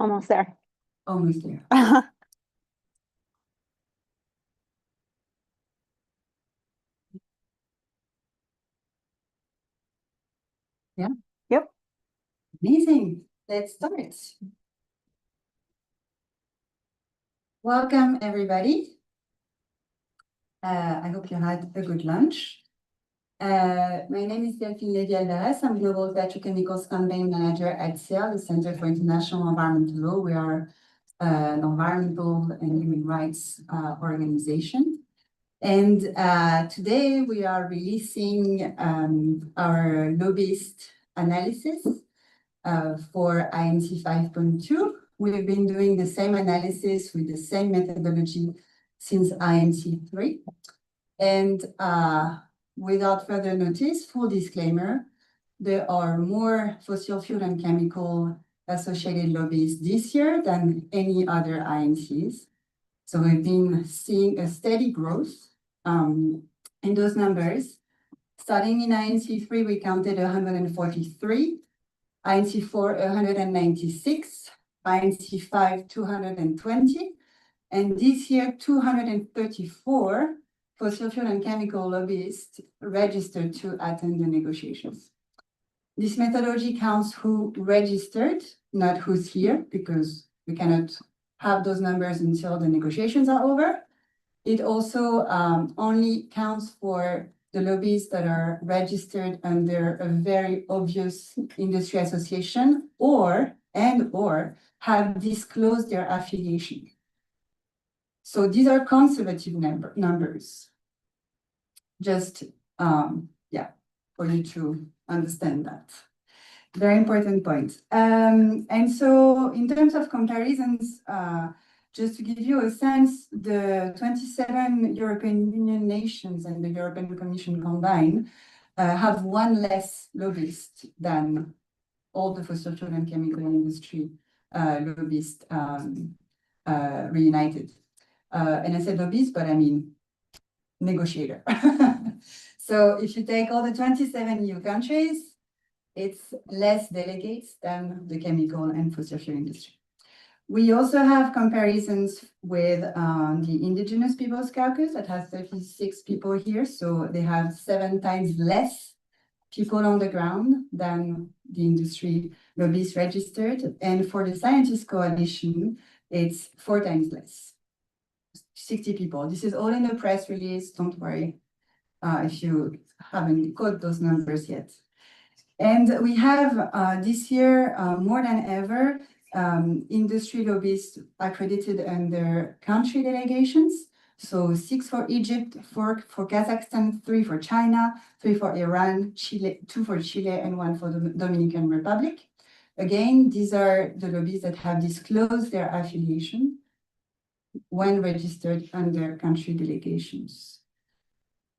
Almost there. Almost there. Yeah. Yep. Amazing. Let's start. Welcome, everybody. I hope you had a good lunch. My name is Delphine Lévy-Alvarez. I'm Global Petrochemicals Campaign Manager at CIEL, the Center for International Environmental Law. We are an environmental and human rights organization. And today we are releasing our lobbyist analysis for INC 5.2. We've been doing the same analysis with the same methodology since INC 3. And without further notice, full disclaimer, there are more fossil fuel and chemical associated lobbies this year than any other INCs. So we've been seeing a steady growth in those numbers. Starting in INC 3, we counted 143, INC 4, 196, INC 5, 220, and this year, 234 fossil fuel and chemical lobbyists registered to attend the negotiations. This methodology counts who registered, not who's here, because we cannot have those numbers until the negotiations are over. It also only counts for the lobbies that are registered under a very obvious industry association or have disclosed their affiliation. So these are conservative numbers. Just, for you to understand that. Very important point. And so in terms of comparisons, just to give you a sense, the 27 European Union nations and the European Commission combined have one less lobbyist than all the fossil fuel and chemical industry lobbyists reunited. And I said lobbyist, but I mean negotiator. So if you take all the 27 EU countries, it's less delegates than the chemical and fossil fuel industry. We also have comparisons with the Indigenous Peoples Caucus that has 36 people here. So they have 7 times less people on the ground than the industry lobbyists registered. And for the Scientist Coalition, it's 4 times less, 60 people. This is all in the press release. Don't worry if you haven't got those numbers yet. And we have this year, more than ever, industry lobbyists accredited under country delegations. So 6 for Egypt, 4 for Kazakhstan, 3 for China, 3 for Iran, Chile, 2 for Chile, and 1 for the Dominican Republic. Again, these are the lobbies that have disclosed their affiliation when registered under country delegations.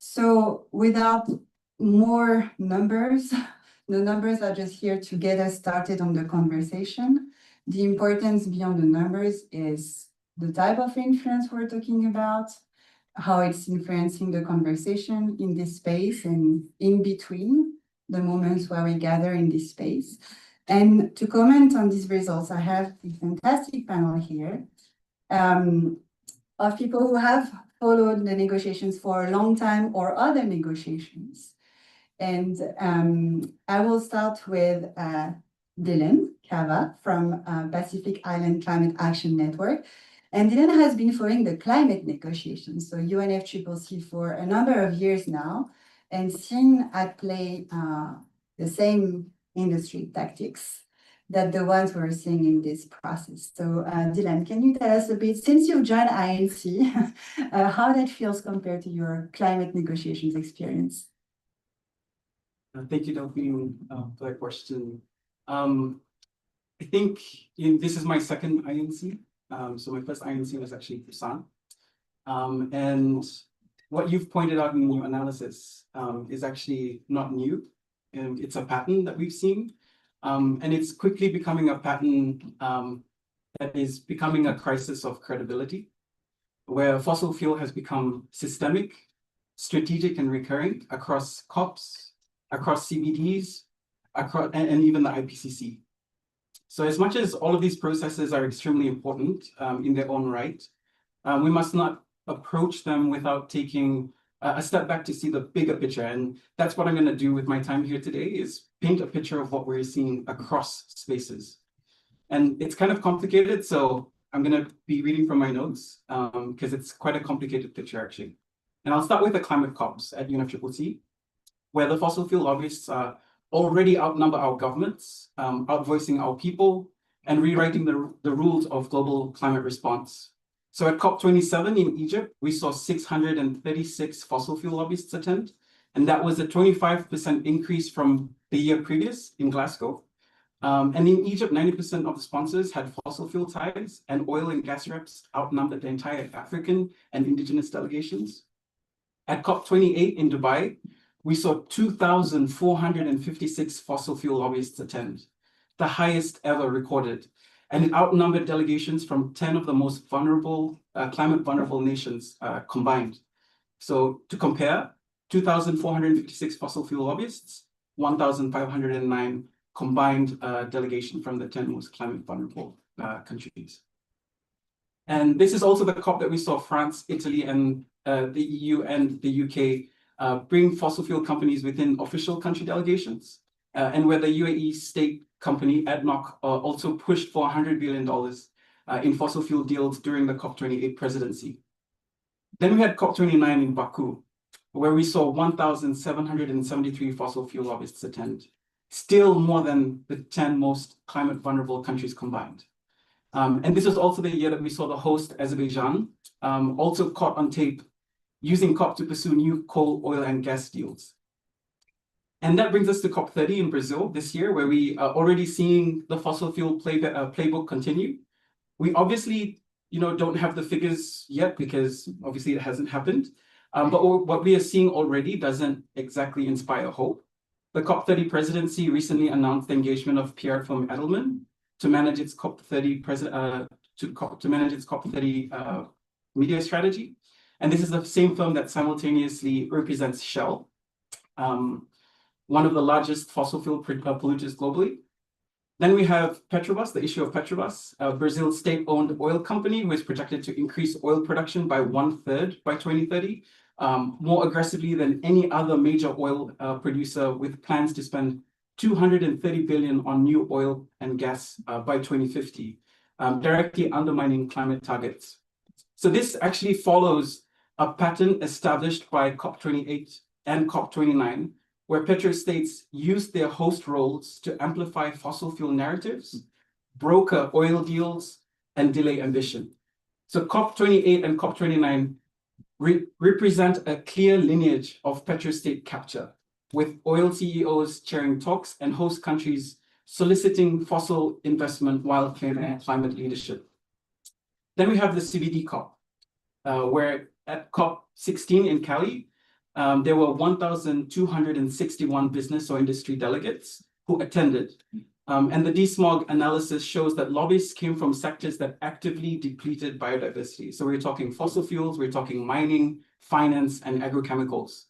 So without more numbers, the numbers are just here to get us started on the conversation. The importance beyond the numbers is the type of influence we're talking about, how it's influencing the conversation in this space and in between the moments where we gather in this space. And to comment on these results, I have a fantastic panel here of people who have followed the negotiations for a long time or other negotiations. And I will start with Dylan Cava from Pacific Island Climate Action Network. And Dylan has been following the climate negotiations, so UNFCCC, for a number of years now, and seen at play the same industry tactics that the ones we're seeing in this process. So Dylan, can you tell us a bit, since you've joined INC, how that feels compared to your climate negotiations experience? Thank you, Delphine, for that question. I think this is my second INC. So my first INC was actually Busan. And what you've pointed out in your analysis is actually not new. And it's a pattern that we've seen. And it's quickly becoming a pattern that is becoming a crisis of credibility, where fossil fuel has become systemic, strategic, and recurring across COPs, across CBDs, across, and even the IPCC. So as much as all of these processes are extremely important in their own right, we must not approach them without taking a step back to see the bigger picture. And that's what I'm going to do with my time here today, is paint a picture of what we're seeing across spaces. And it's kind of complicated, so I'm going to be reading from my notes because it's quite a complicated picture, actually. And I'll start with the climate COPs at UNEP, where the fossil fuel lobbyists already outnumber our governments, outvoicing our people, and rewriting the rules of global climate response. So at COP27 in Egypt, we saw 636 fossil fuel lobbyists attend, and that was a 25% increase from the year previous in Glasgow. And in Egypt, 90% of the sponsors had fossil fuel ties, and oil and gas reps outnumbered the entire African and indigenous delegations. At COP28 in Dubai, we saw 2,456 fossil fuel lobbyists attend, the highest ever recorded. And it outnumbered delegations from 10 of the most vulnerable, climate vulnerable nations combined. So to compare, 2,456 fossil fuel lobbyists, 1,509 combined delegation from the 10 most climate vulnerable countries. And this is also the COP that we saw France, Italy, and the EU and the UK bring fossil fuel companies within official country delegations, and where the UAE state company ADNOC also pushed for $100 billion in fossil fuel deals during the COP28 presidency. Then we had COP29 in Baku, where we saw 1,773 fossil fuel lobbyists attend, still more than the 10 most climate vulnerable countries combined. And this was also the year that we saw the host, Azerbaijan, also caught on tape using COP to pursue new coal, oil, and gas deals. And that brings us to COP30 in Brazil this year, where we are already seeing the fossil fuel playbook continue. We obviously, don't have the figures yet because obviously it hasn't happened. But what we are seeing already doesn't exactly inspire hope. The COP30 presidency recently announced the engagement of Pierre from Edelman to manage its COP30 media strategy. And this is the same firm that simultaneously represents Shell, one of the largest fossil fuel polluters globally. Then we have Petrobras, the issue of Petrobras, Brazil's state-owned oil company, who is projected to increase oil production by 1/3 by 2030, more aggressively than any other major oil producer, with plans to spend $230 billion on new oil and gas by 2050, directly undermining climate targets. So this actually follows a pattern established by COP28 and COP29, where petrostates use their host roles to amplify fossil fuel narratives, broker oil deals, and delay ambition. So COP28 and COP29 represent a clear lineage of petrostate capture, with oil CEOs chairing talks and host countries soliciting fossil investment while claiming climate leadership. Then we have the CBD COP, where at COP16 in Cali, there were 1,261 business or industry delegates who attended. And the DSMOG analysis shows that lobbyists came from sectors that actively depleted biodiversity. So we're talking fossil fuels, we're talking mining, finance, and agrochemicals.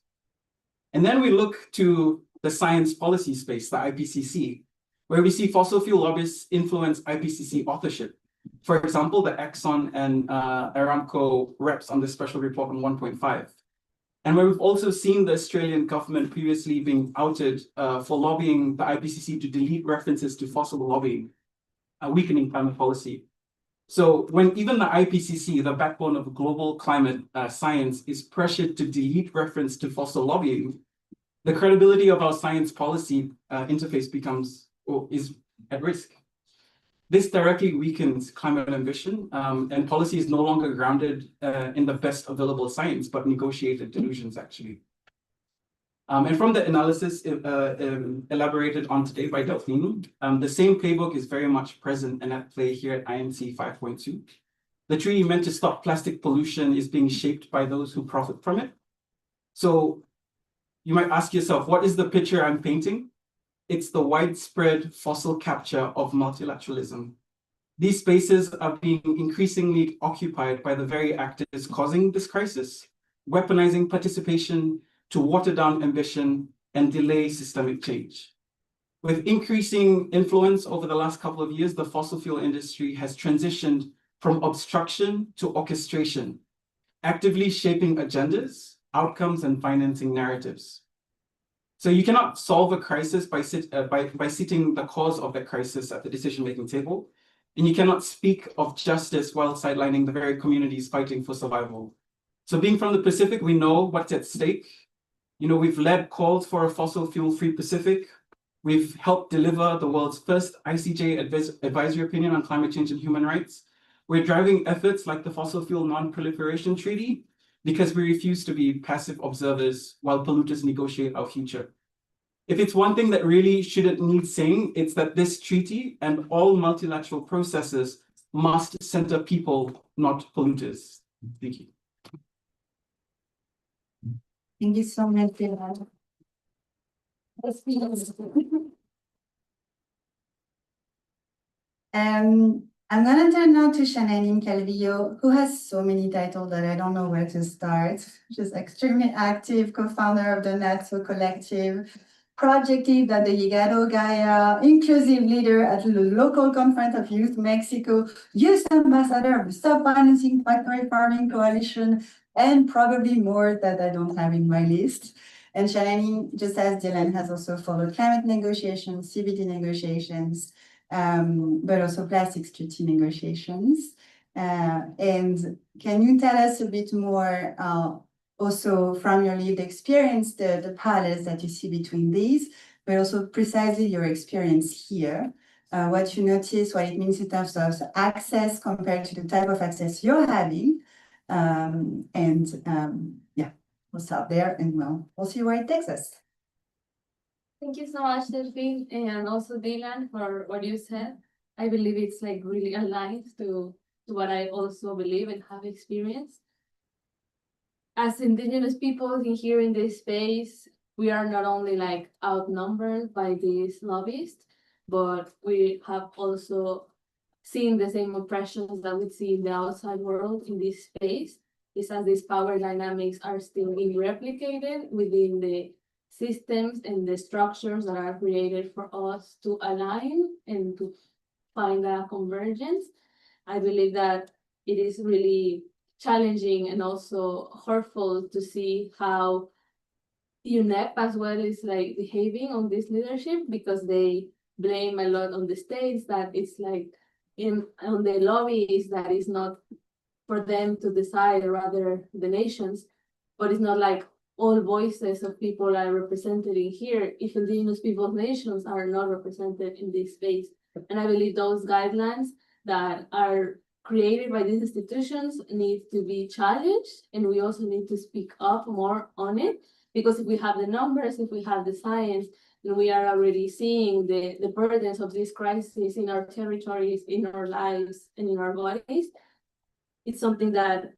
And then we look to the science policy space, the IPCC, where we see fossil fuel lobbyists influence IPCC authorship. For example, the Exxon and Aramco reps on the special report on 1.5. And where we've also seen the Australian government previously being outed for lobbying the IPCC to delete references to fossil lobbying, weakening climate policy. So when even the IPCC, the backbone of global climate science, is pressured to delete reference to fossil lobbying, the credibility of our science policy interface is at risk. This directly weakens climate ambition, and policy is no longer grounded in the best available science, but negotiated delusions, actually. And from the analysis elaborated on today by Delphine, the same playbook is very much present and at play here at INC 5.2. The treaty meant to stop plastic pollution is being shaped by those who profit from it. So you might ask yourself, what is the picture I'm painting? It's the widespread fossil capture of multilateralism. These spaces are being increasingly occupied by the very actors causing this crisis, weaponizing participation to water down ambition and delay systemic change. With increasing influence over the last couple of years, the fossil fuel industry has transitioned from obstruction to orchestration, actively shaping agendas, outcomes, and financing narratives. So you cannot solve a crisis by sitting the cause of that crisis at the decision-making table, and you cannot speak of justice while sidelining the very communities fighting for survival. So being from the Pacific, we know what's at stake. You know, we've led calls for a fossil fuel-free Pacific. We've helped deliver the world's first ICJ advisory opinion on climate change and human rights. We're driving efforts like the Fossil Fuel Non-Proliferation Treaty because we refuse to be passive observers while polluters negotiate our future. If it's one thing that really shouldn't need saying, it's that this treaty and all multilateral processes must center people, not polluters. Thank you. Thank you so much, I'm gonna turn now to Shannon Calvillo, who has so many titles that I don't know where to start. She's extremely active, co-founder of the NATSO Collective, project lead at the Llegado GAIA, inclusive leader at the local conference of Youth Mexico, youth ambassador of the Stop Financing Factory Farming Coalition, and probably more that I don't have in my list. And Shannon, just as Dylan, has also followed climate negotiations, CBD negotiations, but also plastics treaty negotiations. And can you tell us a bit more, also from your lived experience, the parallels that you see between these, but also precisely your experience here, what you notice, what it means in terms of access compared to the type of access you're having. Yeah, we'll start there and we'll see where it takes us. Thank you so much, Delphine, and also Dylan for what you said. I believe it's like really aligned to what I also believe and have experienced. As Indigenous people in here in this space, we are not only like outnumbered by these lobbyists, but we have also seen the same oppressions that we see in the outside world in this space. It's as these power dynamics are still being replicated within the systems and the structures that are created for us to align and to find a convergence. I believe that it is really challenging and also hurtful to see how UNEP as well is like behaving on this leadership, because they blame a lot on the states, that it's like on the lobbies, that is not for them to decide, rather the nations, but it's not like all voices of people are represented in here if Indigenous Peoples nations are not represented in this space. And I believe those guidelines that are created by these institutions need to be challenged, and we also need to speak up more on it, because if we have the numbers, if we have the science, then we are already seeing the burdens of this crisis in our territories, in our lives, and in our bodies. It's something that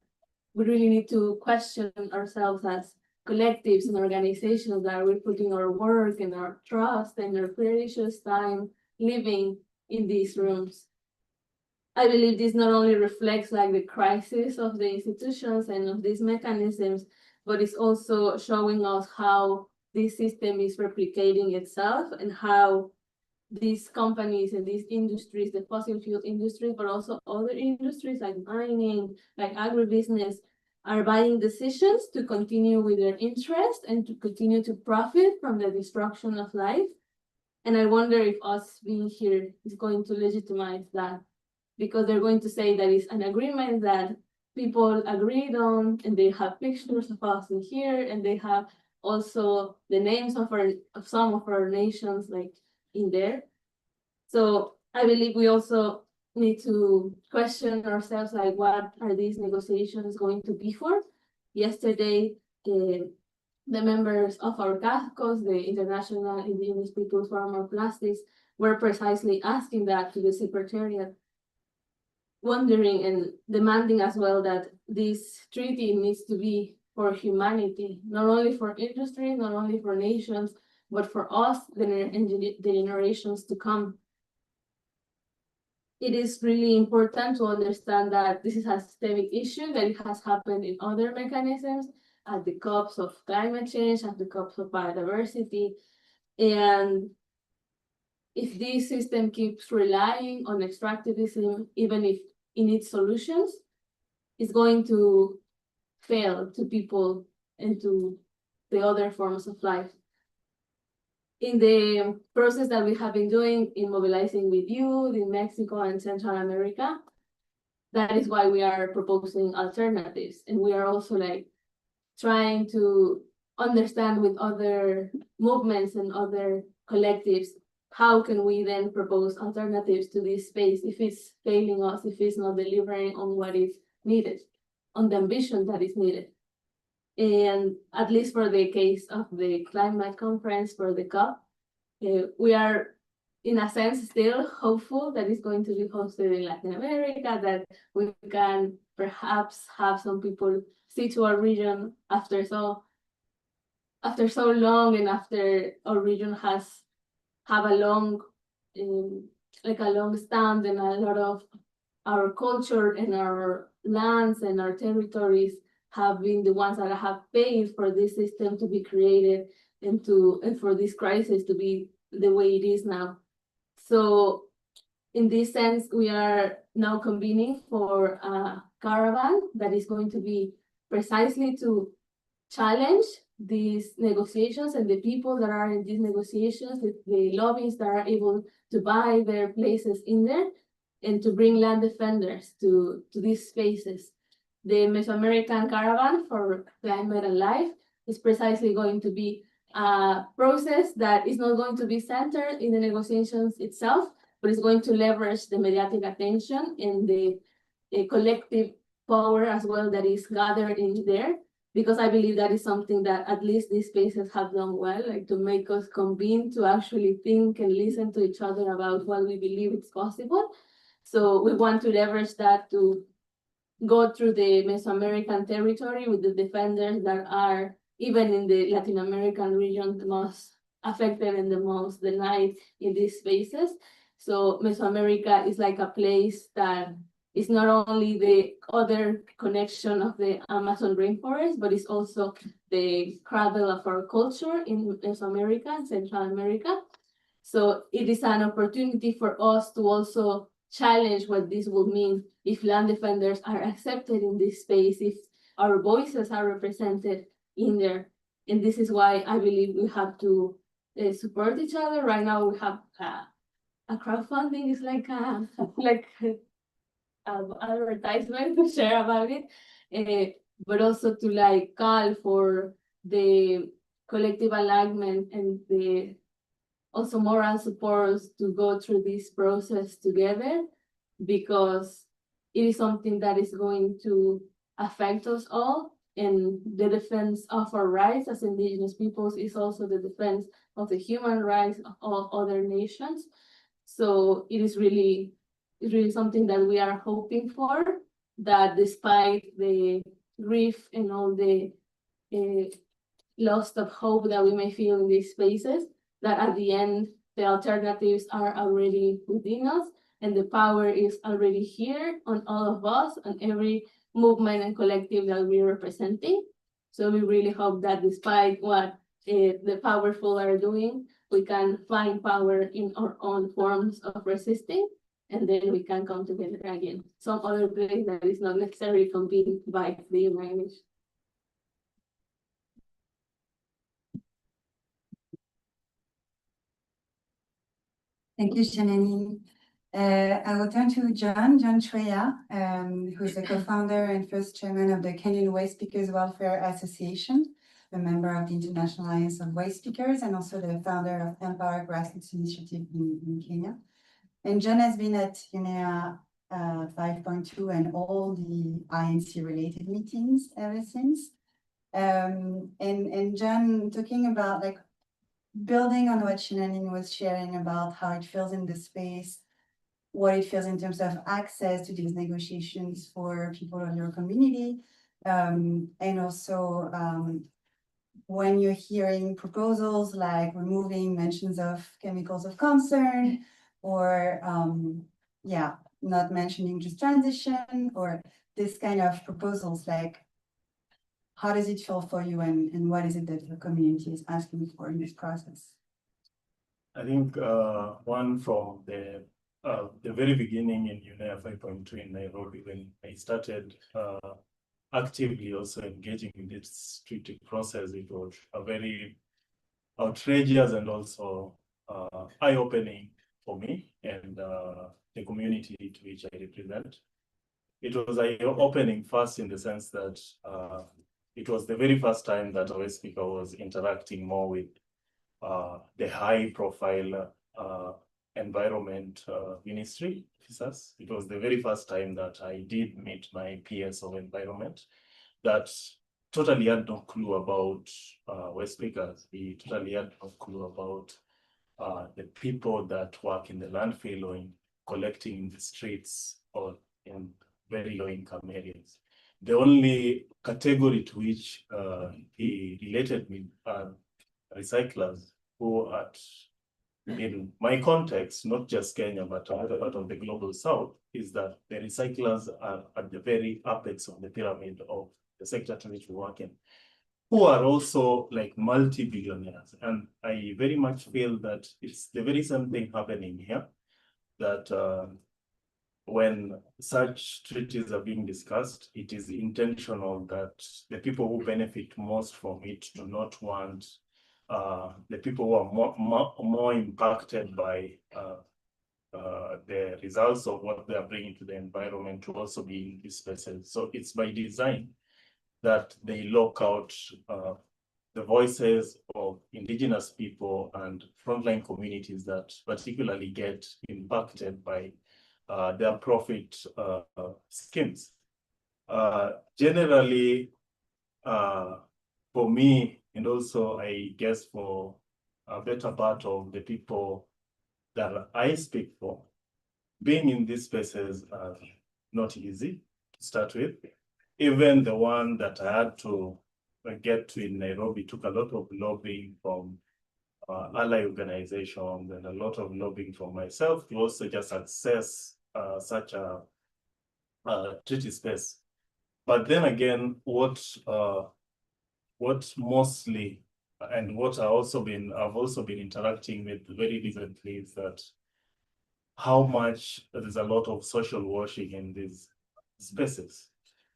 we really need to question ourselves as collectives and organizations, that we're putting our work and our trust and our precious time living in these rooms. I believe this not only reflects like the crisis of the institutions and of these mechanisms, but it's also showing us how this system is replicating itself, and how these companies and these industries, the fossil fuel industries, but also other industries like mining, like agribusiness, are buying decisions to continue with their interest and to continue to profit from the destruction of life. And I wonder if us being here is going to legitimize that, because they're going to say that it's an agreement that people agreed on, and they have pictures of us in here, and they have also the names of some of our nations like in there. So I believe we also need to question ourselves, like, what are these negotiations going to be for? Yesterday, the members of our CASCOS, the International Indigenous Peoples Forum on Plastics, were precisely asking that to the Secretariat, wondering and demanding as well that this treaty needs to be for humanity, not only for industry, not only for nations, but for us and the generations to come. It is really important to understand that this is a systemic issue, that it has happened in other mechanisms, at the COPs of climate change, at the COPs of biodiversity. And if this system keeps relying on extractivism, even if in its solutions, it's going to fail to people and to the other forms of life. In the process that we have been doing in mobilizing with youth in Mexico and Central America, that is why we are proposing alternatives. And we are also like trying to understand with other movements and other collectives, how can we then propose alternatives to this space if it's failing us, if it's not delivering on what is needed, on the ambition that is needed. And at least for the case of the climate conference for the COP, we are in a sense still hopeful that it's going to be hosted in Latin America, that we can perhaps have some people see to our region after so long, and after our region have a long stand, and a lot of our culture and our lands and our territories have been the ones that have paid for this system to be created and for this crisis to be the way it is now. So in this sense, we are now convening for a caravan that is going to be precisely to challenge these negotiations and the people that are in these negotiations, the lobbyists that are able to buy their places in there, and to bring land defenders to these spaces. The Mesoamerican Caravan for Climate and Life is precisely going to be a process that is not going to be centered in the negotiations itself, but it's going to leverage the mediatic attention and the collective power as well that is gathered in there, because I believe that is something that at least these spaces have done well, like to make us convene to actually think and listen to each other about what we believe is possible. So we want to leverage that to go through the Mesoamerican territory with the defenders that are, even in the Latin American region, the most affected and the most denied in these spaces. So Mesoamerica is like a place that is not only the other connection of the Amazon rainforest, but it's also the cradle of our culture in Mesoamerica and Central America. So it is an opportunity for us to also challenge what this will mean if land defenders are accepted in this space, if our voices are represented in there. And this is why I believe we have to support each other. Right now we have a crowdfunding, is like advertisement to share about it, but also to like call for the collective alignment and the also moral support to go through this process together, because it is something that is going to affect us all. And the defense of our rights as Indigenous peoples is also the defense of the human rights of other nations. So it is really something that we are hoping for, that despite the grief and all the loss of hope that we may feel in these spaces, that at the end, the alternatives are already within us, and the power is already here on all of us, on every movement and collective that we're representing. So we really hope that despite what the powerful are doing, we can find power in our own forms of resisting, and then we can come together again. Some other place that is not necessarily convened by the United Nations. Thank you, Shanani. I will turn to John Treya, who is the co-founder and first chairman of the Kenyan Waste Speakers Welfare Association, a member of the International Alliance of Waste Speakers, and also the founder of Empower Grassroots Initiative in Kenya. And John has been at UNEA 5.2 and all the INC related meetings ever since. And John, talking about like building on what Shannon was sharing about how it feels in the space, what it feels in terms of access to these negotiations for people in your community, and also when you're hearing proposals like removing mentions of chemicals of concern, or not mentioning just transition, or this kind of proposals, like how does it feel for you, and what is it that your community is asking for in this process? I think one from the very beginning in UNEP 5.2 in Nairobi, when I started actively also engaging in this treaty process, it was a very outrageous and also eye-opening for me and the community to which I represent. It was eye-opening first in the sense that it was the very first time that our speaker was interacting more with the high-profile environment ministry officers. It was the very first time that I did meet my peers of environment that totally had no clue about West speakers. We totally had no clue about the people that work in the landfill or in collecting in the streets or in very low-income areas. The only category to which he related me are recyclers who are, in my context, not just Kenya, but other part of the global south, is that the recyclers are at the very apex of the pyramid of the sector to which we work in, who are also like multi-billionaires. And I very much feel that it's the very same thing happening here, that when such treaties are being discussed, it is intentional that the people who benefit most from it do not want the people who are more impacted by the results of what they are bringing to the environment to also be in these spaces. So it's by design that they lock out the voices of indigenous people and frontline communities that particularly get impacted by their profit schemes. Generally, for me, and also I guess for a better part of the people that I speak for, being in these spaces are not easy to start with. Even the one that I had to get to in Nairobi took a lot of lobbying from ally organizations and a lot of lobbying from myself to also just access such a treaty space. But then again, what mostly and what I've also been interacting with very recently is that how much there's a lot of social washing in these spaces.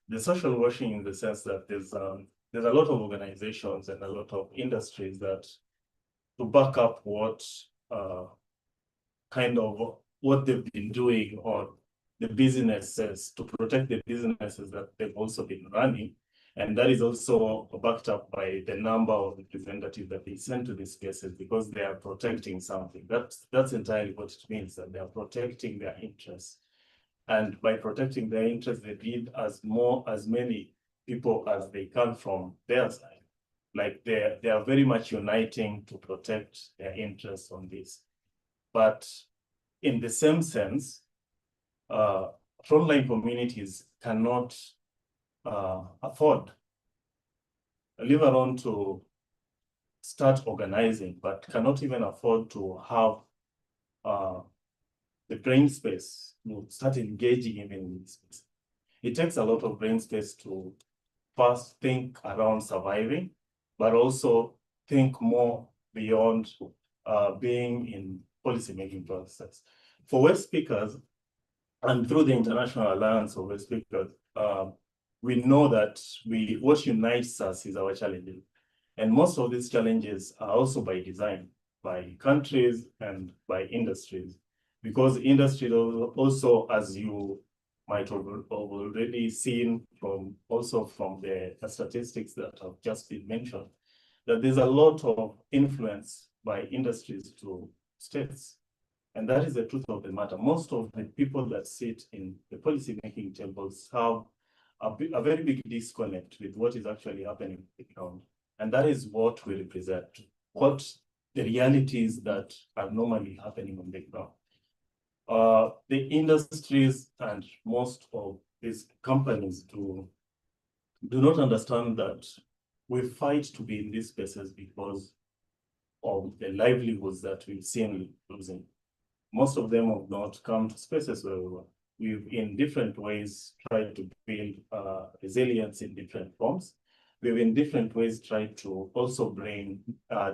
The social washing in the sense that there's a lot of organizations and a lot of industries that to back up what kind of what they've been doing or the businesses, to protect the businesses that they've also been running. And that is also backed up by the number of representatives that they send to these spaces because they are protecting something. That's entirely what it means, that they are protecting their interests. And by protecting their interests, they need as many people as they can from their side. Like they are very much uniting to protect their interests on this. But in the same sense, frontline communities cannot afford, leave alone to start organizing, but cannot even afford to have the brain space to start engaging even in this space. It takes a lot of brain space to first think around surviving, but also think more beyond being in policy-making process. For West speakers, and through the International Alliance of West speakers, we know that what unites us is our challenges. And most of these challenges are also by design, by countries and by industries. Because industry also, as you might have already seen from the statistics that have just been mentioned, that there's a lot of influence by industries to states. And that is the truth of the matter. Most of the people that sit in the policy-making tables have a very big disconnect with what is actually happening on the ground. And that is what we represent, what the realities that are normally happening on the ground. The industries and most of these companies do not understand that we fight to be in these spaces because of the livelihoods that we've seen losing. Most of them have not come to spaces where we've in different ways tried to build resilience in different forms. We've in different ways tried to also bring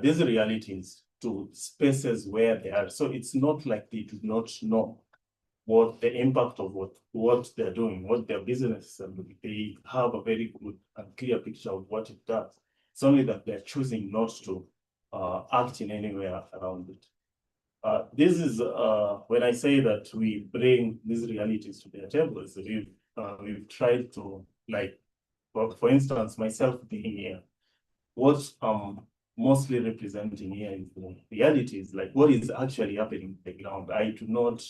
these realities to spaces where they are. So it's not like they do not know what the impact of what they're doing, what their businesses are doing. They have a very good and clear picture of what it does. It's only that they're choosing not to act in anywhere around it. This is when I say that we bring these realities to their tables, we've tried to, like, for instance, myself being here, what mostly representing here is the realities, like what is actually happening on the ground. I do not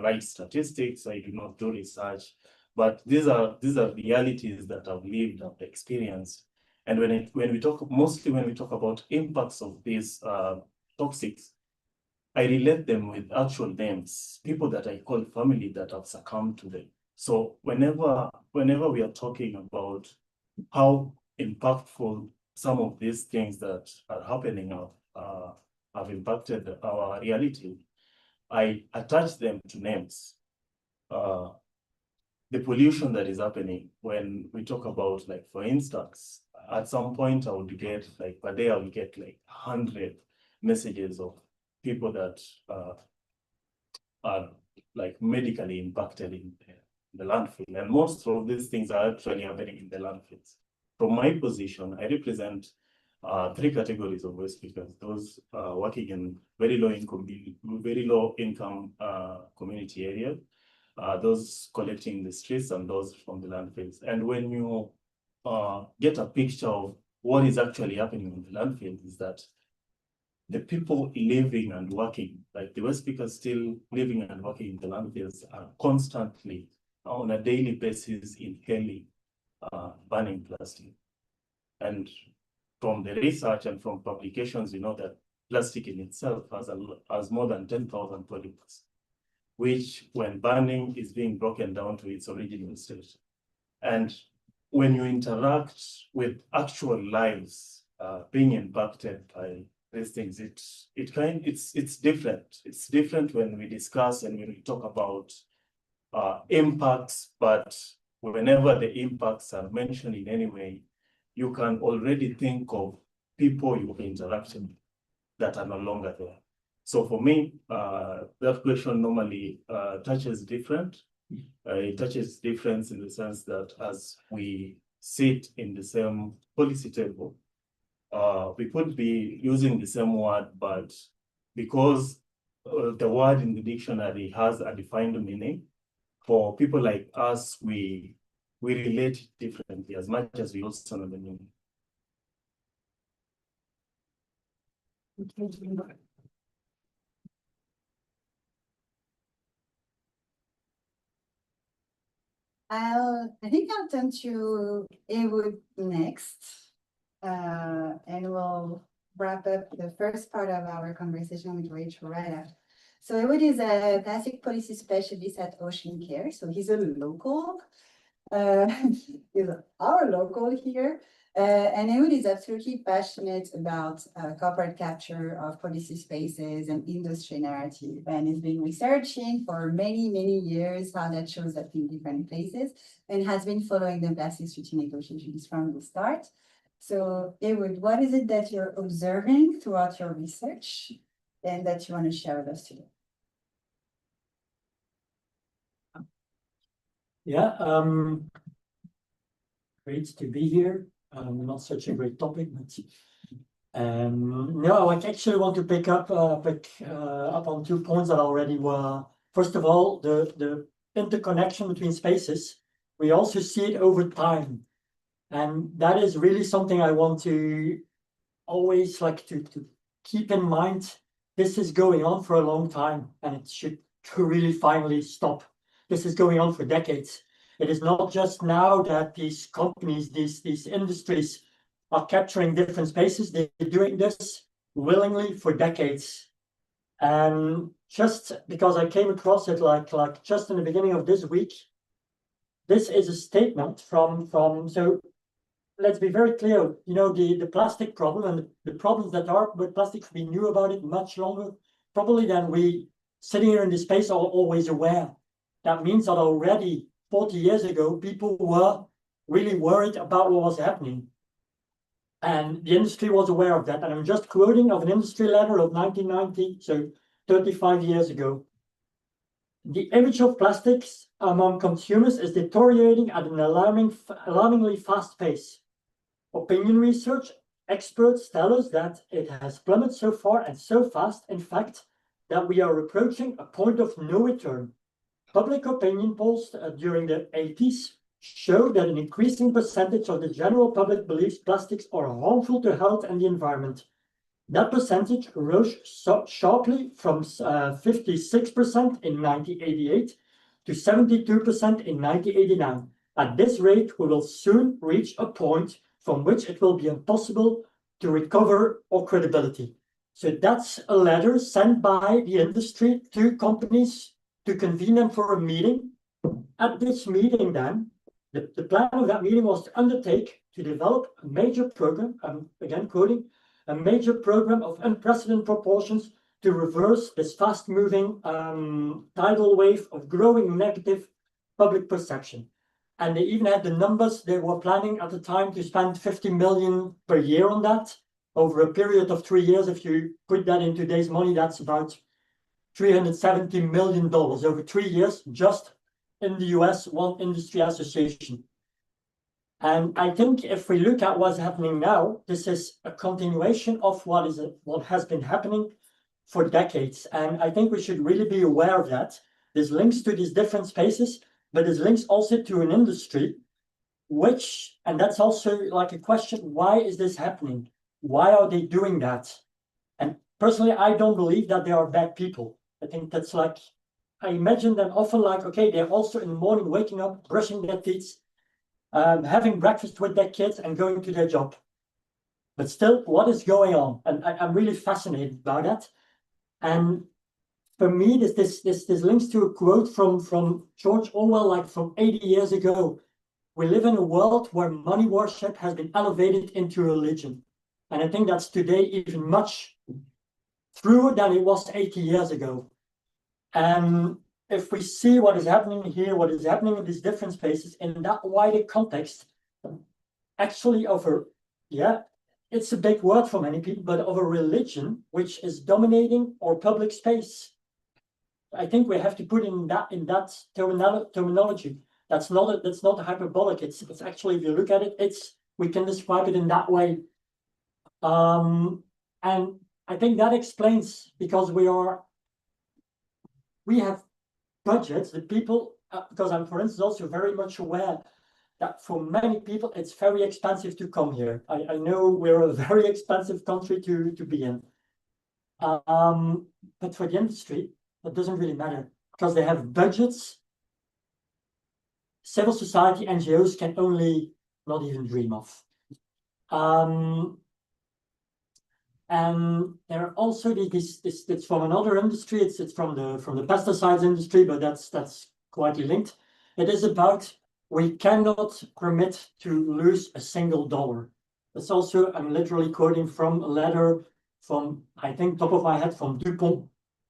write statistics, I do not do research, but these are realities that I've lived, I've experienced. And when we talk about impacts of these toxics, I relate them with actual names, people that I call family that have succumbed to them. So whenever we are talking about how impactful some of these things that are happening have impacted our reality, I attach them to names. The pollution that is happening when we talk about, like, for instance, at some point I would get, like, per day I would get like 100 messages of people that are like medically impacted in the landfill. And most of these things are actually happening in the landfills. From my position, I represent 3 categories of waste speakers: those working in very low income community areas, those collecting the streets, and those from the landfills. And when you get a picture of what is actually happening in the landfill, is that the people living and working, like the waste speakers still living and working in the landfills, are constantly on a daily basis inhaling burning plastic. And from the research and from publications, you know that plastic in itself has more than 10,000 polymers, which when burning is being broken down to its original state. And when you interact with actual lives being impacted by these things, it's different. It's different when we discuss and when we talk about impacts, but whenever the impacts are mentioned in any way, you can already think of people you've interacted with that are no longer there. So for me, that question normally touches different. It touches difference in the sense that as we sit in the same policy table, we could be using the same word, but because the word in the dictionary has a defined meaning, for people like us, we relate differently as much as we also know the meaning. I think I'll turn to Ewood next, and we'll wrap up the first part of our conversation with Rachel right after. So Ewood is a plastic policy specialist at Ocean Care. So he's a local, he's our local here. And Ewood is absolutely passionate about corporate capture of policy spaces and industry narrative, and has been researching for many, many years how that shows up in different places, and has been following the plastic treaty negotiations from the start. So Ewood, what is it that you're observing throughout your research and that you want to share with us today? Yeah, great to be here. Not such a great topic, but no, I actually want to pick up on 2 points that already were. First of all, the interconnection between spaces. We also see it over time, and that is really something I want to always like to keep in mind. This is going on for a long time, and it should really finally stop. This is going on for decades. It is not just now that these companies, these industries are capturing different spaces. They're doing this willingly for decades. And just because I came across it like just in the beginning of this week, this is a statement from so let's be very clear, you know, the plastic problem and the problems that are with plastic, we knew about it much longer, probably than we sitting here in this space are always aware. That means that already 40 years ago, people were really worried about what was happening. And the industry was aware of that. And I'm just quoting of an industry letter of 1990, so 35 years ago. The image of plastics among consumers is deteriorating at an alarmingly fast pace. Opinion research experts tell us that it has plummeted so far and so fast, in fact, that we are approaching a point of no return. Public opinion polls during the 80s show that an increasing percentage of the general public believes plastics are harmful to health and the environment. That percentage rose sharply from 56% in 1988 to 72% in 1989. At this rate, we will soon reach a point from which it will be impossible to recover our credibility. So that's a letter sent by the industry to companies to convene them for a meeting. At this meeting then, the plan of that meeting was to undertake to develop a major program, again quoting, a major program of unprecedented proportions to reverse this fast-moving tidal wave of growing negative public perception. And they even had the numbers. They were planning at the time to spend 50 million per year on that over a period of 3 years. If you put that in today's money, that's about $370 million over 3 years, just in the US, one industry association. And I think if we look at what's happening now, this is a continuation of what has been happening for decades. And I think we should really be aware of that. There's links to these different spaces, but there's links also to an industry, which, and that's also like a question, why is this happening? Why are they doing that? And personally, I don't believe that they are bad people. I think that's like, I imagine them often like, okay, they're also in the morning waking up, brushing their teeth, having breakfast with their kids and going to their job. But still, what is going on? And I'm really fascinated by that. And for me, this links to a quote from George Orwell, like from 80 years ago. We live in a world where money worship has been elevated into religion. And I think that's today even much truer than it was 80 years ago. And if we see what is happening here, what is happening in these different spaces, in that wider context, actually it's a big word for many people, but of a religion which is dominating our public space. I think we have to put in that terminology. That's not hyperbolic. It's actually, if you look at it, we can describe it in that way. And I think that explains, because we have budgets, the people, because I'm, for instance, also very much aware that for many people, it's very expensive to come here. I know we're a very expensive country to be in. But for the industry, that doesn't really matter, because they have budgets civil society NGOs can only not even dream of. And there are also it's from another industry. It's from the pesticides industry, but that's quite linked. It is about, we cannot permit to lose a single dollar. It's also, I'm literally quoting from a letter from, I think, top of my head, from DuPont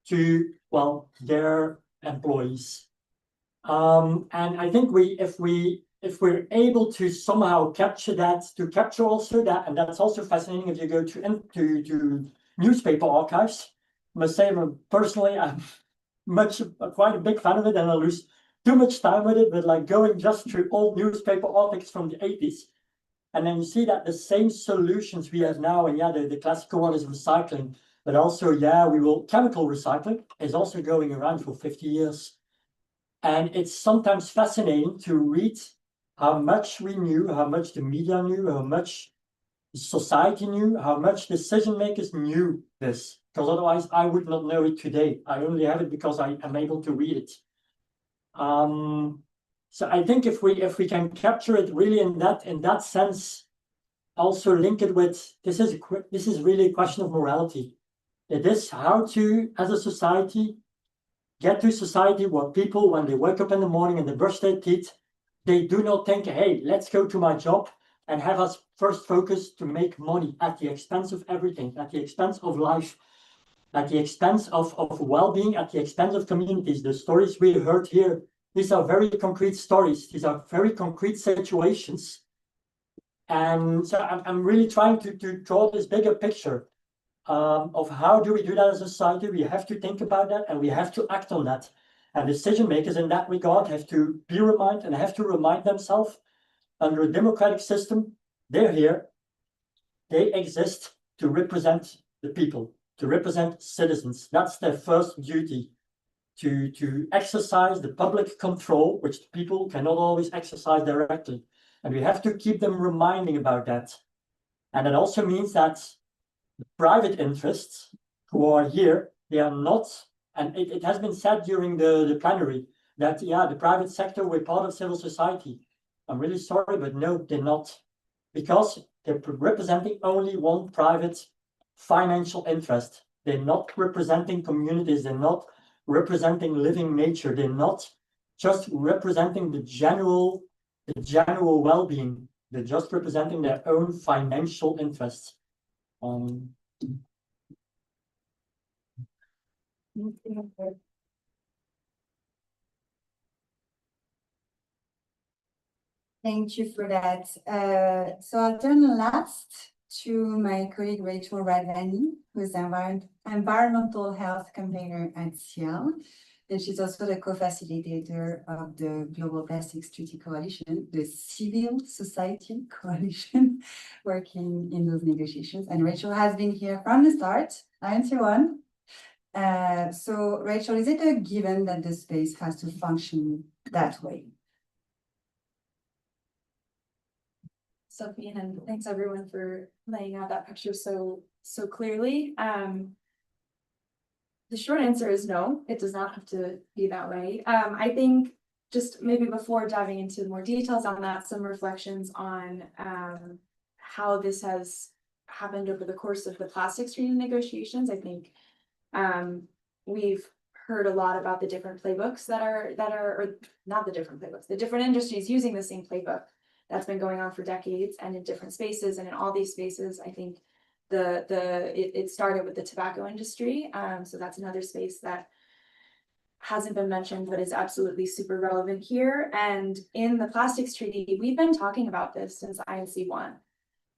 to, well, their employees. And I think if we're able to somehow capture that, to capture also that, and that's also fascinating if you go to newspaper archives. I must say, personally, I'm quite a big fan of it, and I lose too much time with it, but like going just through old newspaper articles from the 80s. And then you see that the same solutions we have now, and the classical one is recycling, but also, chemical recycling is also going around for 50 years. And it's sometimes fascinating to read how much we knew, how much the media knew, how much society knew, how much decision makers knew this. Because otherwise I would not know it today. I only have it because I am able to read it. So I think if we can capture it really in that sense, also link it with, this is really a question of morality. It is how to, as a society, get to society where people, when they wake up in the morning and they brush their teeth, they do not think, hey, let's go to my job and have us first focus to make money at the expense of everything, at the expense of life, at the expense of well-being, at the expense of communities. The stories we heard here, these are very concrete stories. These are very concrete situations. And so I'm really trying to draw this bigger picture of how do we do that as a society. We have to think about that and we have to act on that. And decision makers in that regard have to be reminded and have to remind themselves under a democratic system, they're here, they exist to represent the people, to represent citizens. That's their first duty, to exercise the public control, which people cannot always exercise directly. And we have to keep them reminding about that. And it also means that the private interests who are here, they are not, and it has been said during the plenary that, yeah, the private sector, we're part of civil society. I'm really sorry, but no, they're not. Because they're representing only one private financial interest. They're not representing communities, they're not representing living nature, they're not just representing the general well-being, they're just representing their own financial interests. Thank you for that. So I'll turn last to my colleague Rachel Radvani, who's environmental health campaigner at CIEL. And she's also the co-facilitator of the Global Plastics Treaty Coalition, the civil society coalition working in those negotiations. And Rachel has been here from the start, INC 1. So Rachel, is it a given that the space has to function that way? Sophie, and thanks everyone for laying out that picture so clearly. The short answer is no, it does not have to be that way. I think just maybe before diving into more details on that, some reflections on how this has happened over the course of the plastics treaty negotiations. I think we've heard a lot about the different playbooks or not the different playbooks, the different industries using the same playbook that's been going on for decades and in different spaces. And in all these spaces, I think it started with the tobacco industry. So that's another space that hasn't been mentioned, but is absolutely super relevant here. And in the plastics treaty, we've been talking about this since INC 1.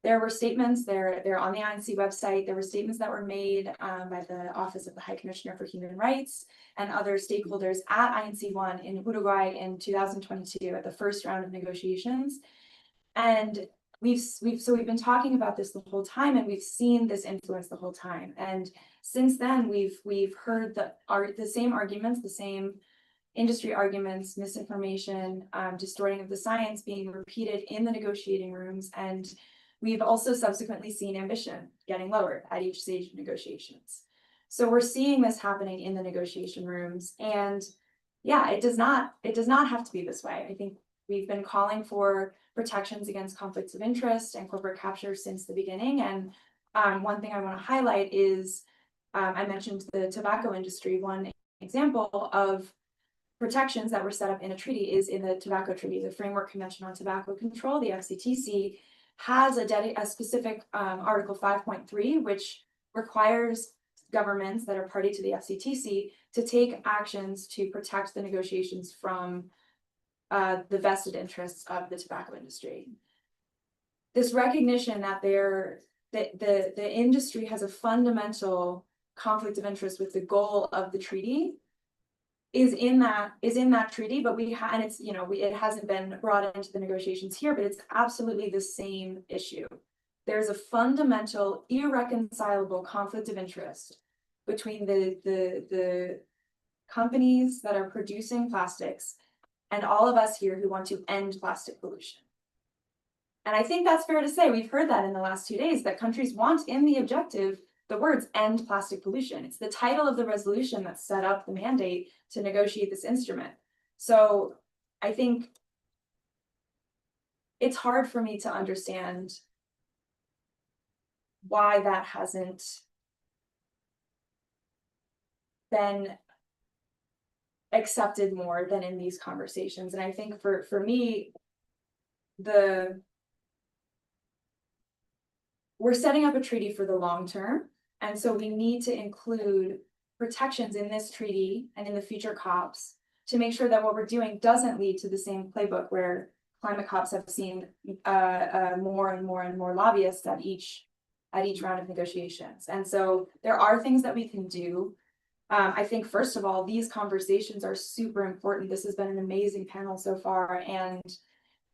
There were statements, they're on the INC website, there were statements that were made by the Office of the High Commissioner for Human Rights and other stakeholders at INC 1 in Uruguay in 2022 at the first round of negotiations. And we've been talking about this the whole time, and we've seen this influence the whole time. And since then, we've heard the same arguments, the same industry arguments, misinformation, distorting of the science being repeated in the negotiating rooms. And we've also subsequently seen ambition getting lowered at each stage of negotiations. So we're seeing this happening in the negotiation rooms. And yeah, it does not have to be this way. I think we've been calling for protections against conflicts of interest and corporate capture since the beginning. And one thing I want to highlight is, I mentioned the tobacco industry. One example of protections that were set up in a treaty is in the tobacco treaty. The Framework Convention on Tobacco Control, the FCTC, has a specific Article 5.3, which requires governments that are party to the FCTC to take actions to protect the negotiations from the vested interests of the tobacco industry. This recognition that the industry has a fundamental conflict of interest with the goal of the treaty is in that treaty, but and it's, it hasn't been brought into the negotiations here, but it's absolutely the same issue. There's a fundamental, irreconcilable conflict of interest between the companies that are producing plastics and all of us here who want to end plastic pollution. And I think that's fair to say. We've heard that in the last 2 days, that countries want in the objective the words end plastic pollution. It's the title of the resolution that set up the mandate to negotiate this instrument. So I think it's hard for me to understand why that hasn't been accepted more than in these conversations. And I think for me, we're setting up a treaty for the long term. And so we need to include protections in this treaty and in the future COPs to make sure that what we're doing doesn't lead to the same playbook where climate COPs have seen more and more lobbyists at each round of negotiations. And so there are things that we can do. I think, first of all, these conversations are super important. This has been an amazing panel so far, and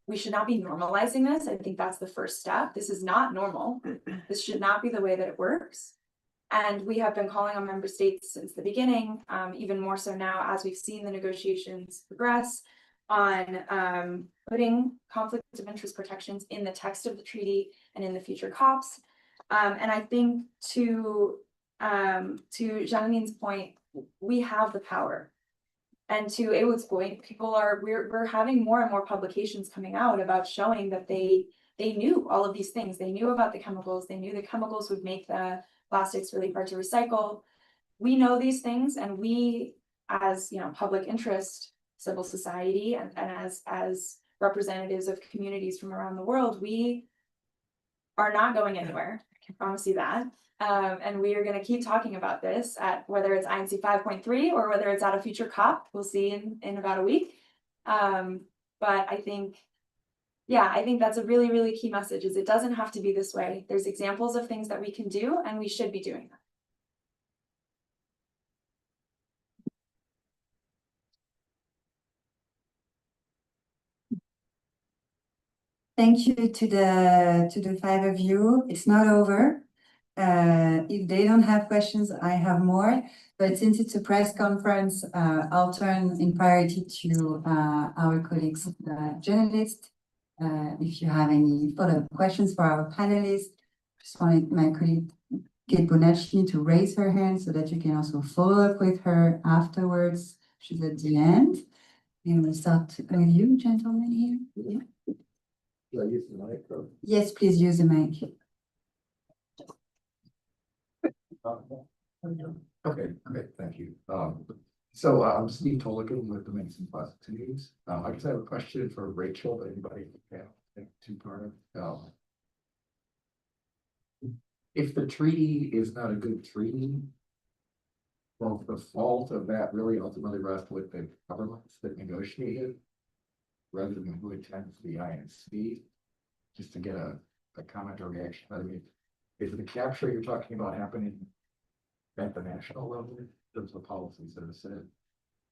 we should not be normalizing this. I think that's the first step. This is not normal. This should not be the way that it works. And we have been calling on member states since the beginning, even more so now as we've seen the negotiations progress, on putting conflict of interest protections in the text of the treaty and in the future COPs. And I think to Janine's point, we have the power. And to Ewood's point, we're having more and more publications coming out about showing that they knew all of these things. They knew about the chemicals. They knew the chemicals would make the plastics really hard to recycle. We know these things, and we, as public interest, civil society, and as representatives of communities from around the world, we are not going anywhere. I can promise you that. And we are going to keep talking about this at whether it's INC 5.3 or whether it's at a future COP. We'll see in about a week. But I think that's a really, really key message, is it doesn't have to be this way. There's examples of things that we can do, and we should be doing that. Thank you to the five of you. It's not over. If they don't have questions, I have more. But since it's a press conference, I'll turn in priority to our colleagues, journalists. If you have any follow-up questions for our panelists, just wanted my colleague Kate Bonacci to raise her hand so that you can also follow up with her afterwards. She's at the end. And we'll start with you, gentlemen, here. Yeah. Do I use the mic? Or? Yes, please use the mic. Okay, great, thank you. So I'm Steve Toligan with the Mason Plastic News. I guess I have a question for Rachel, but anybody can two-part. If the treaty is not a good treaty, well, the fault of that really ultimately rests with the governments that negotiated, rather than who attends the INC, just to get a comment or reaction. I mean, is the capture you're talking about happening at the national level? Those are the policies that are said.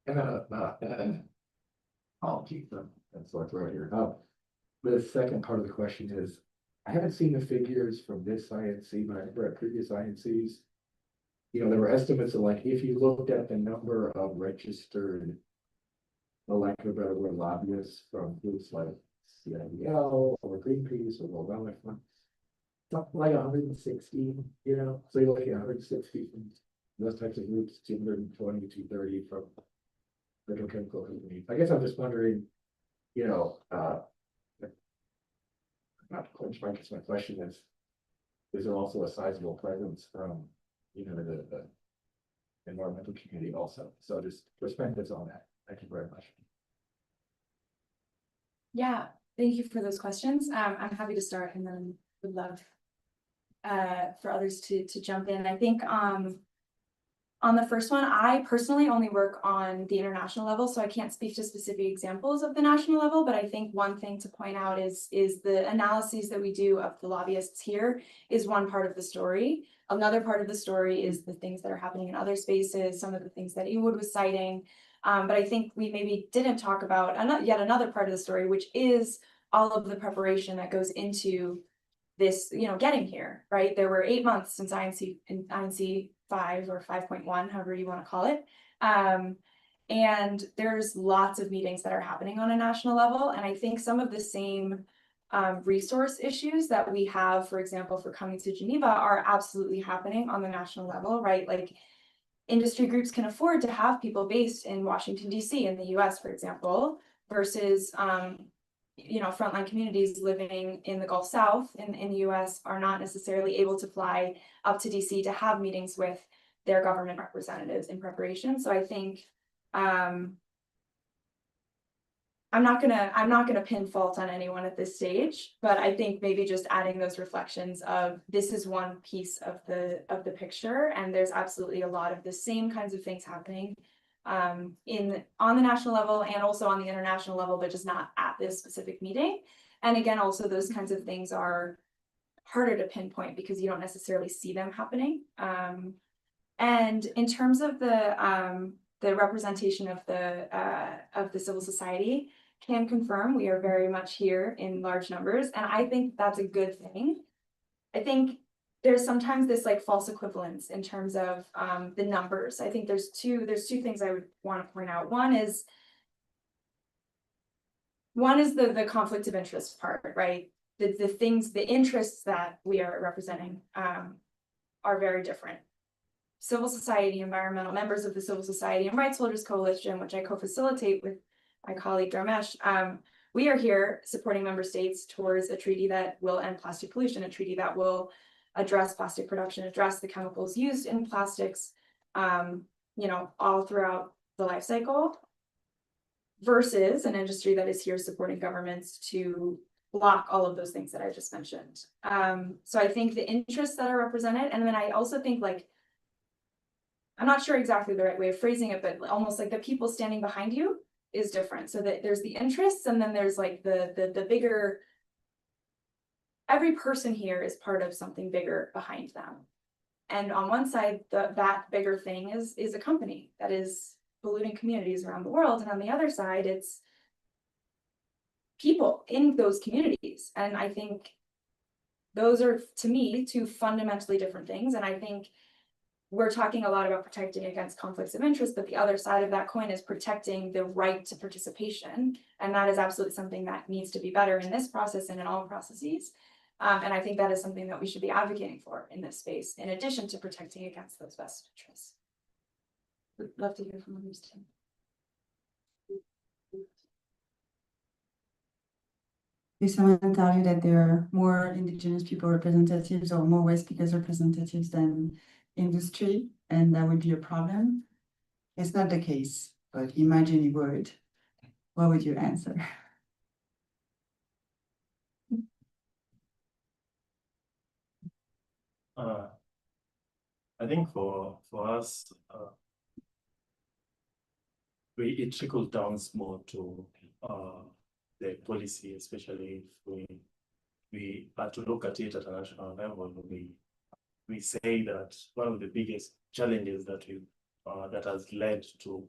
And then apologies, that's what I throw here. The second part of the question is, I haven't seen the figures from this INC, but I remember at previous INCs, there were estimates of like, if you looked at the number of registered, for lack of a better word, lobbyists from groups like CIEL or Greenpeace or World Wildlife Fund, something like 160, so you're looking at 160 from those types of groups, 220, 230 from petrochemical companies. I guess I'm just wondering, not to clinch my question is there also a sizable presence from, the environmental community also? So just perspectives on that. Thank you very much. Yeah, thank you for those questions. I'm happy to start, and then would love for others to jump in. I think on the first one, I personally only work on the international level, so I can't speak to specific examples of the national level, but I think one thing to point out is the analyses that we do of the lobbyists here is one part of the story. Another part of the story is the things that are happening in other spaces, some of the things that Ewood was citing. But I think we maybe didn't talk about yet another part of the story, which is all of the preparation that goes into this, getting here, right? There were 8 months since INC 5 or 5.1, however you want to call it. And there's lots of meetings that are happening on a national level. And I think some of the same resource issues that we have, for example, for coming to Geneva are absolutely happening on the national level, right? Like industry groups can afford to have people based in Washington, D.C. in the US, for example, versus frontline communities living in the Gulf South in the US are not necessarily able to fly up to DC to have meetings with their government representatives in preparation. So I think I'm not gonna pin fault on anyone at this stage, but I think maybe just adding those reflections of this is one piece of the picture, and there's absolutely a lot of the same kinds of things happening on the national level and also on the international level, but just not at this specific meeting. And again, also those kinds of things are harder to pinpoint because you don't necessarily see them happening. And in terms of the representation of the civil society, can confirm we are very much here in large numbers, and I think that's a good thing. I think there's sometimes this like false equivalence in terms of the numbers. I think there's two things I would want to point out. One is the conflict of interest part, right? The interests that we are representing are very different. Civil society, environmental members of the Civil Society and Rights Holders Coalition, which I co-facilitate with my colleague Dharmesh, we are here supporting member states towards a treaty that will end plastic pollution, a treaty that will address plastic production, address the chemicals used in plastics, all throughout the life cycle, versus an industry that is here supporting governments to block all of those things that I just mentioned. So I think the interests that are represented, and then I also think like, I'm not sure exactly the right way of phrasing it, but almost like the people standing behind you is different. So that there's the interests, and then there's like the bigger, every person here is part of something bigger behind them. And on one side, that bigger thing is a company that is polluting communities around the world. And on the other side, it's people in those communities. And I think those are, to me, two fundamentally different things. And I think we're talking a lot about protecting against conflicts of interest, but the other side of that coin is protecting the right to participation. And that is absolutely something that needs to be better in this process and in all processes. And I think that is something that we should be advocating for in this space, in addition to protecting against those vested interests. Would love to hear from others too. If someone tell you that there are more Indigenous people representatives or more waste speakers representatives than industry, and that would be a problem, it's not the case, but imagine you would, what would you answer? I think for us, it trickles down more to the policy, especially if we are to look at it at a national level. We say that one of the biggest challenges that that has led to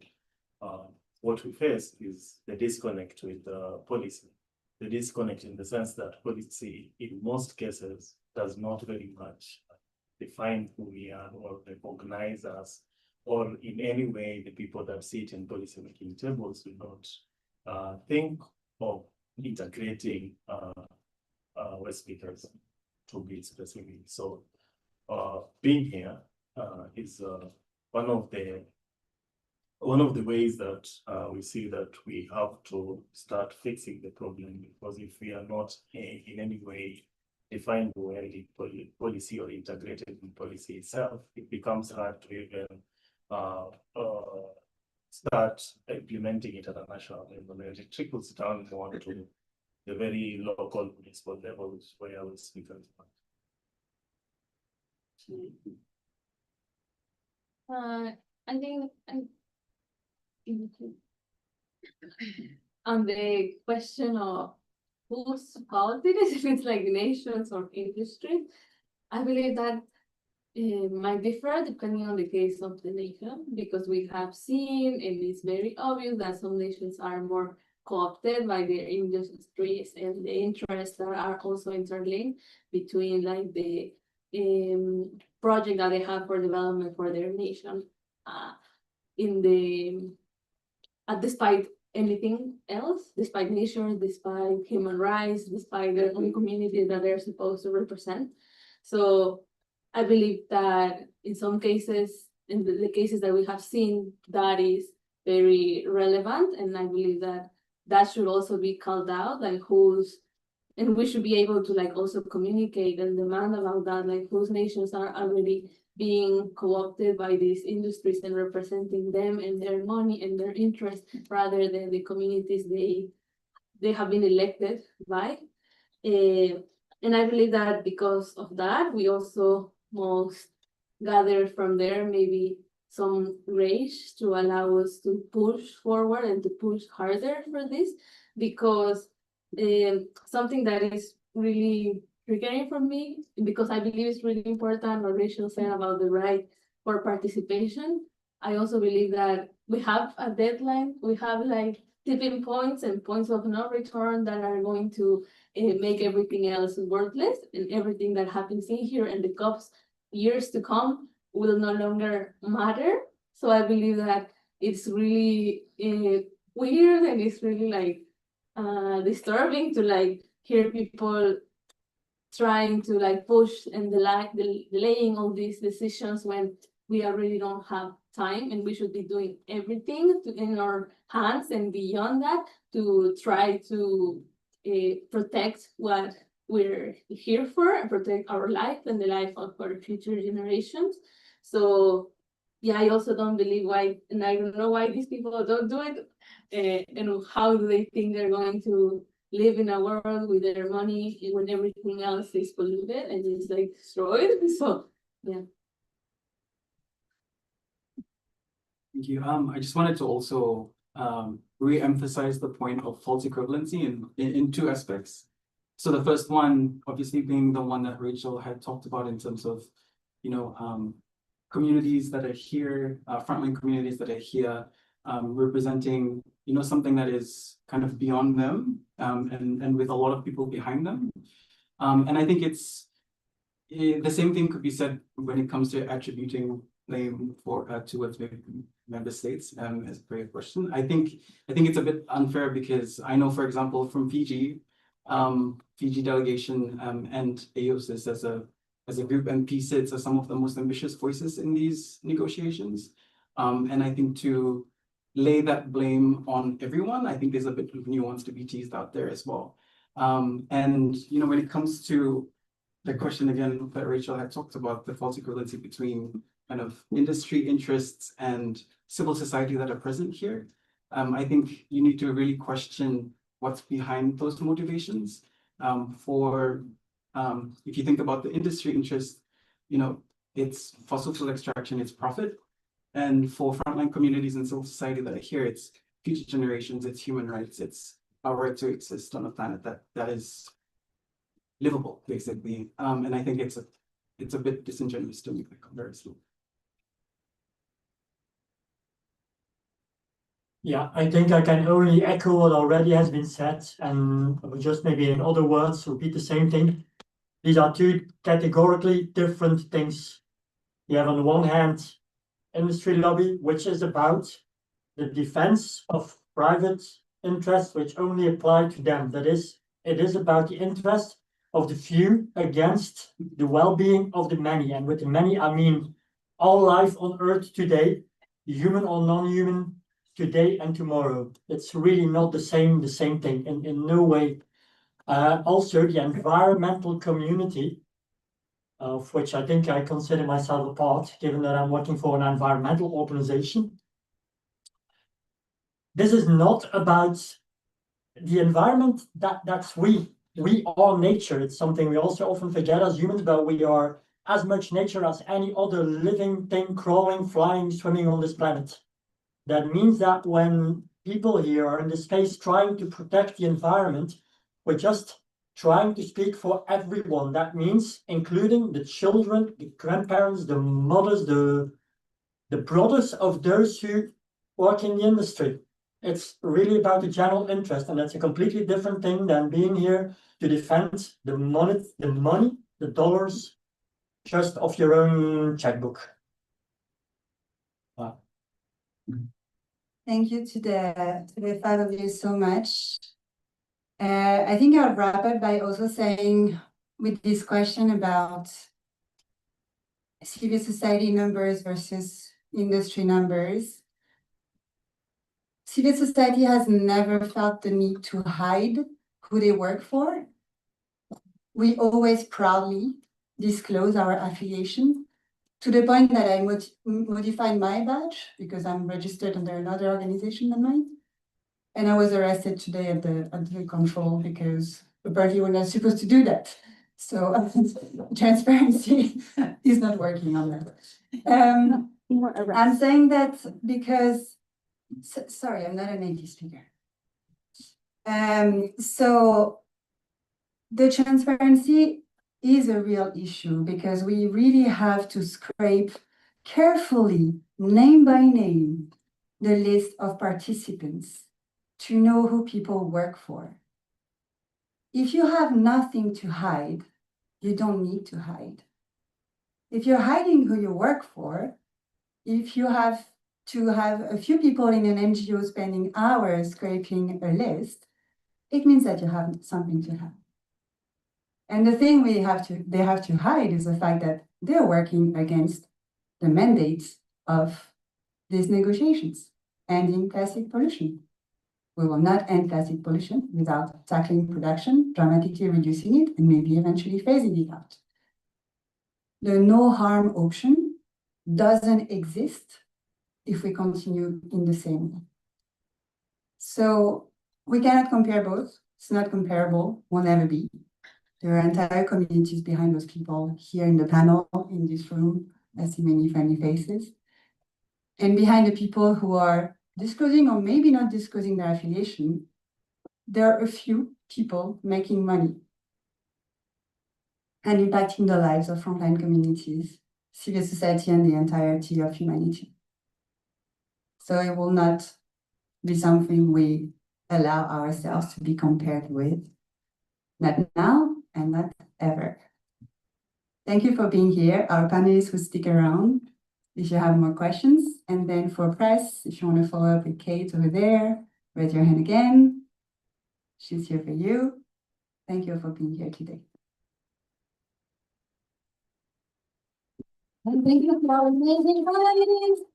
what we face is the disconnect with policy. The disconnect in the sense that policy, in most cases, does not very much define who we are or recognize us, or in any way the people that sit in policy making tables do not think of integrating waste speakers to be specific. So being here is one of the ways that we see that we have to start fixing the problem, because if we are not in any way defined well in policy or integrated in policy itself, it becomes hard to even start implementing it at a national level. And it trickles down more to the very local municipal levels where we speak. I think on the question of whose fault it is, if it's like nations or industry, I believe that it might differ depending on the case of the nation, because we have seen, and it's very obvious that some nations are more co-opted by their industries and the interests that are also interlinked between like the project that they have for development for their nation, despite anything else, despite nations, despite human rights, despite their own community that they're supposed to represent. So I believe that in some cases, in the cases that we have seen, that is very relevant, and I believe that that should also be called out, like and we should be able to like also communicate and demand about that, like whose nations are already being co-opted by these industries and representing them and their money and their interests rather than the communities they have been elected by. And I believe that because of that, we also must gather from there maybe some rage to allow us to push forward and to push harder for this, because something that is really triggering for me, because I believe it's really important what Rachel said about the right for participation. I also believe that we have a deadline, we have like tipping points and points of no return that are going to make everything else worthless, and everything that happens in here and the COPs years to come will no longer matter. So I believe that it's really weird, and it's really like disturbing to like hear people trying to like push and delaying all these decisions when we already don't have time, and we should be doing everything in our hands and beyond that to try to protect what we're here for and protect our life and the life of our future generations. So yeah, I also don't believe why, and I don't know why these people don't do it, and how do they think they're going to live in a world with their money when everything else is polluted and it's like destroyed. So yeah. Thank you. I just wanted to also re-emphasize the point of false equivalency in two aspects. So the first one, obviously, being the one that Rachel had talked about in terms of, communities that are here, frontline communities that are here, representing, something that is kind of beyond them, and with a lot of people behind them. And I think it's the same thing could be said when it comes to attributing blame towards member states, as per your question. I think it's a bit unfair, because I know, for example, from Fiji delegation, and AOSIS as a group, and PSIDs are some of the most ambitious voices in these negotiations. And I think to lay that blame on everyone, I think there's a bit of nuance to be teased out there as well. And when it comes to the question again that Rachel had talked about, the false equivalency between kind of industry interests and civil society that are present here, I think you need to really question what's behind those motivations. If you think about the industry interest, it's fossil fuel extraction, it's profit. And for frontline communities and civil society that are here, it's future generations, it's human rights, it's our right to exist on a planet that is livable, basically. And I think it's a bit disingenuous to make that comparison. Yeah, I think I can only echo what already has been said, and just maybe in other words, repeat the same thing. These are two categorically different things. You have on the one hand, industry lobby, which is about the defense of private interests, which only apply to them. That is, it is about the interest of the few against the well-being of the many. And with the many, I mean all life on Earth today, human or non-human, today and tomorrow. It's really not the same thing in no way. Also, the environmental community, of which I think I consider myself a part, given that I'm working for an environmental organization. This is not about the environment, that's we are nature. It's something we also often forget as humans, but we are as much nature as any other living thing, crawling, flying, swimming on this planet. That means that when people here are in the space trying to protect the environment, we're just trying to speak for everyone. That means including the children, the grandparents, the mothers, the brothers of those who work in the industry. It's really about the general interest, and that's a completely different thing than being here to defend the money, the dollars, just of your own checkbook. Thank you to the five of you so much. I think I'll wrap up by also saying, with this question about civil society numbers versus industry numbers, civil society has never felt the need to hide who they work for. We always proudly disclose our affiliation, to the point that I modified my badge because I'm registered under another organization than mine. And I was arrested today at the control because apparently we're not supposed to do that. So transparency is not working on that. More I'm arrest. saying that because, sorry, I'm not a native speaker. So the transparency is a real issue because we really have to scrape carefully, name by name, the list of participants to know who people work for. If you have nothing to hide, you don't need to hide. If you're hiding who you work for, if you have to have a few people in an NGO spending hours scraping a list, it means that you have something to hide. And the thing they have to hide is the fact that they're working against the mandates of these negotiations, ending plastic pollution. We will not end plastic pollution without tackling production, dramatically reducing it, and maybe eventually phasing it out. The no harm option doesn't exist if we continue in the same way. So we cannot compare both. It's not comparable, will never be. There are entire communities behind those people here in the panel, in this room. I see many friendly faces. And behind the people who are disclosing or maybe not disclosing their affiliation, there are a few people making money and impacting the lives of frontline communities, civil society, and the entirety of humanity. So it will not be something we allow ourselves to be compared with, not now and not ever. Thank you for being here. Our panelists will stick around if you have more questions. And then for press, if you want to follow up with Kate over there, raise your hand again. She's here for you. Thank you for being here today. And thank you for our amazing panelists.